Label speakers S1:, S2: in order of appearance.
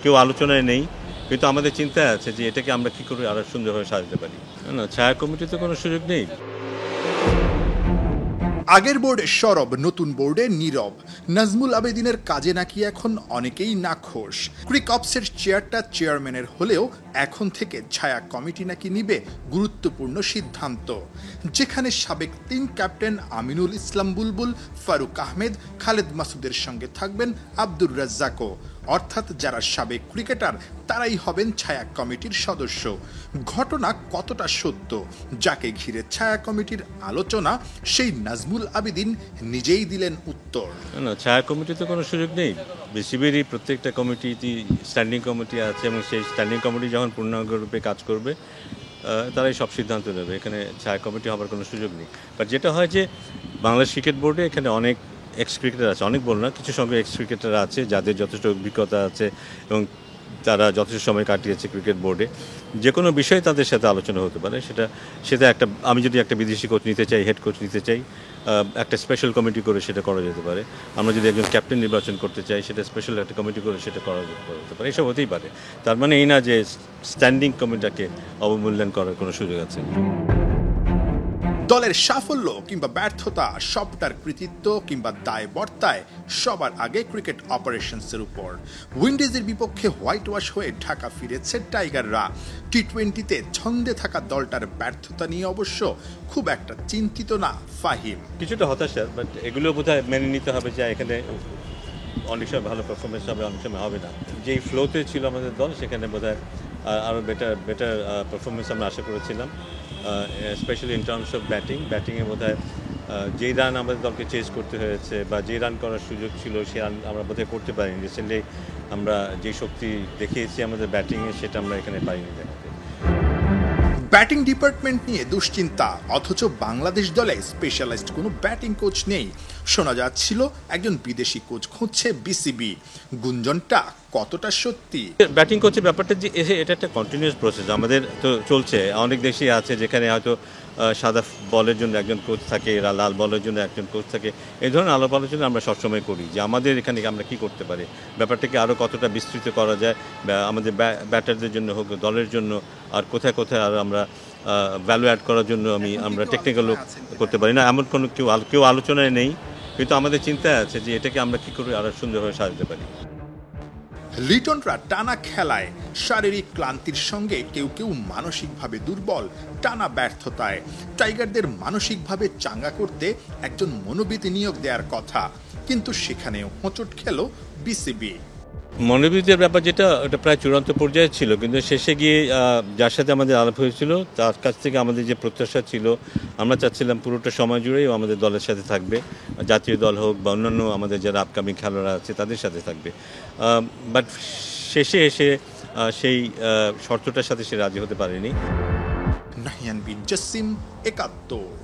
S1: কেউ আলোচনায় নেই, কিন্তু আমাদের চিন্তায় আছে যে এটাকে আমরা কি করে আরো সুন্দরভাবে সাজাতে পারি। না, ছায়া কমিটিতে কোনো সুযোগ নেই।
S2: আগের বোর্ডে সরব, নতুন বোর্ডে নীরব। নাজমুল আবেদিনের কাজে নাকি এখন অনেকেই নাখোশ। ক্রিক অপসের চেয়ারটা চেয়ারম্যানের হলেও এখন থেকে ছায়া কমিটি নাকি নিবে গুরুত্বপূর্ণ সিদ্ধান্ত, যেখানে সাবেক ৩ ক্যাপ্টেন আমিনুল ইসলাম বুলবুল, ফারুক আহমেদ, খালেদ মাসুদের সঙ্গে থাকবেন আব্দুর রাজ্জাকও। অর্থাৎ যারা সাবেক ক্রিকেটার তারাই হবেন ছায়া কমিটির সদস্য। ঘটনা কতটা সত্য, যাকে ঘিরে ছায়া কমিটির আলোচনা, সেই নাজমুল আবেদিন নিজেই দিলেন উত্তর।
S1: না, ছায়া কমিটিতে কোনো সুযোগ নেই। বিসিবিরই প্রত্যেকটা কমিটি স্ট্যান্ডিং কমিটি আছে, এবং সেই স্ট্যান্ডিং কমিটি যখন পূর্ণাঙ্গরূপে কাজ করবে তারাই সব সিদ্ধান্ত নেবে। এখানে ছায়া কমিটি হবার কোনো সুযোগ নেই। বাট যেটা হয় যে বাংলাদেশ ক্রিকেট বোর্ডে এখানে অনেক এক্স ক্রিকেটার আছে, অনেক বল না, কিছু সংখ্যক এক্স ক্রিকেটার আছে যাদের যথেষ্ট অভিজ্ঞতা আছে এবং তারা যথেষ্ট সময় কাটিয়েছে ক্রিকেট বোর্ডে। যে কোনো বিষয়ে তাদের সাথে আলোচনা হতে পারে। সেটা একটা, আমি যদি একটা বিদেশি কোচ নিতে চাই, হেড কোচ নিতে চাই, একটা স্পেশাল কমিটি করে সেটা করা যেতে পারে। আমরা যদি একজন ক্যাপ্টেন নির্বাচন করতে চাই, সেটা স্পেশাল একটা কমিটি করে সেটা করা যেতে পারে। এসব হতেই পারে। তার মানে এই না যে স্ট্যান্ডিং কমিটিটাকে অবমূল্যায়ন করার কোনো সুযোগ আছে।
S2: দলের সাফল্য কিংবা ব্যর্থতা সবটার কৃতিত্ব কিংবা দায় বর্তায় সবার আগে ক্রিকেট অপারেশনসের উপর। উইন্ডিজের বিপক্ষে হোয়াইট ওয়াশ হয়ে ঢাকা ফিরেছে টাইগাররা। টি-20তে ছন্দে থাকা দলটার ব্যর্থতা নিয়ে অবশ্য খুব একটা চিন্তিত না ফাহিম।
S1: কিছুটা হতাশা, বাট এগুলো বোধহয় মেনে নিতে হবে যে এখানে অনেক সময় ভালো পারফরমেন্স হবে, অনেক সময় হবে না। যেই ফ্লোতে ছিল আমাদের দল, সেখানে বোধহয় আরও বেটার পারফরমেন্স আমরা আশা করেছিলাম, স্পেশালি ইন টার্মস অফ ব্যাটিংয়ে বোধহয় যেই রান আমাদের দলকে চেজ করতে হয়েছে বা যে রান করার সুযোগ ছিল সে রান আমরা বোধহয় করতে পারিনি। রিসেন্টলি আমরা যে শক্তি দেখিয়েছি আমাদের ব্যাটিংয়ে, সেটা আমরা এখানে পাইনি দেখাতে।
S2: ব্যাটিং ডিপার্টমেন্ট নিয়ে দুশ্চিন্তা, অথচ বাংলাদেশ দলে স্পেশালাইজড কোনো ব্যাটিং কোচ নেই। শোনা যাচ্ছিল একজন বিদেশি কোচ খুঁজছে বিসিবি। গুঞ্জনটা কতটা সত্যি?
S1: ব্যাটিং কোচের ব্যাপারটা যে এটা একটা কন্টিনিউয়াস প্রসেস আমাদের তো চলছে। অনেক দেশই আছে যেখানে হয়তো সাদা বলের জন্য একজন কোচ থাকে, লাল বলের জন্য একজন কোচ থাকে। এই ধরনের আলাপ আলোচনা আমরা সবসময় করি যে আমাদের এখানে আমরা কি করতে পারি, ব্যাপারটাকে আরও কতটা বিস্তৃত করা যায়, আমাদের ব্যাটারদের জন্য হোক, দলের জন্য, আর কোথায় কোথায় আর আমরা ভ্যালু অ্যাড করার জন্য আমরা টেকনিক্যাল করতে পারি না, এমন কোনো কেউ আলোচনায় নেই, কিন্তু আমাদের চিন্তায় আছে যে এটাকে আমরা কি করে আরও সুন্দরভাবে সাজাতে পারি।
S2: লিটনরা টানা খেলায় শারীরিক ক্লান্তির সঙ্গে কেউ কেউ মানসিকভাবে দুর্বল, টানা ব্যর্থতায়। টাইগারদের মানসিকভাবে চাঙ্গা করতে একজন মনোবিদ নিয়োগ দেওয়ার কথা, কিন্তু সেখানেও হোঁচট খেল বিসিবি।
S1: মনোবিদের ব্যাপার যেটা, ওটা প্রায় চূড়ান্ত পর্যায়ে ছিল, কিন্তু শেষে গিয়ে যার সাথে আমাদের আলাপ হয়েছিল তার কাছ থেকে আমাদের যে প্রত্যাশা ছিল, আমরা চাচ্ছিলাম পুরোটা সময় জুড়েই আমাদের দলের সাথে থাকবে, জাতীয় দল হোক বা অন্যান্য আমাদের যারা আপকামিং খেলোয়াড়রা আছে তাদের সাথে থাকবে। বাট শেষে এসে সেই শর্তটার সাথে সে রাজি হতে পারেনি।
S2: নাহিয়ান বিন জাসিম, ৭১।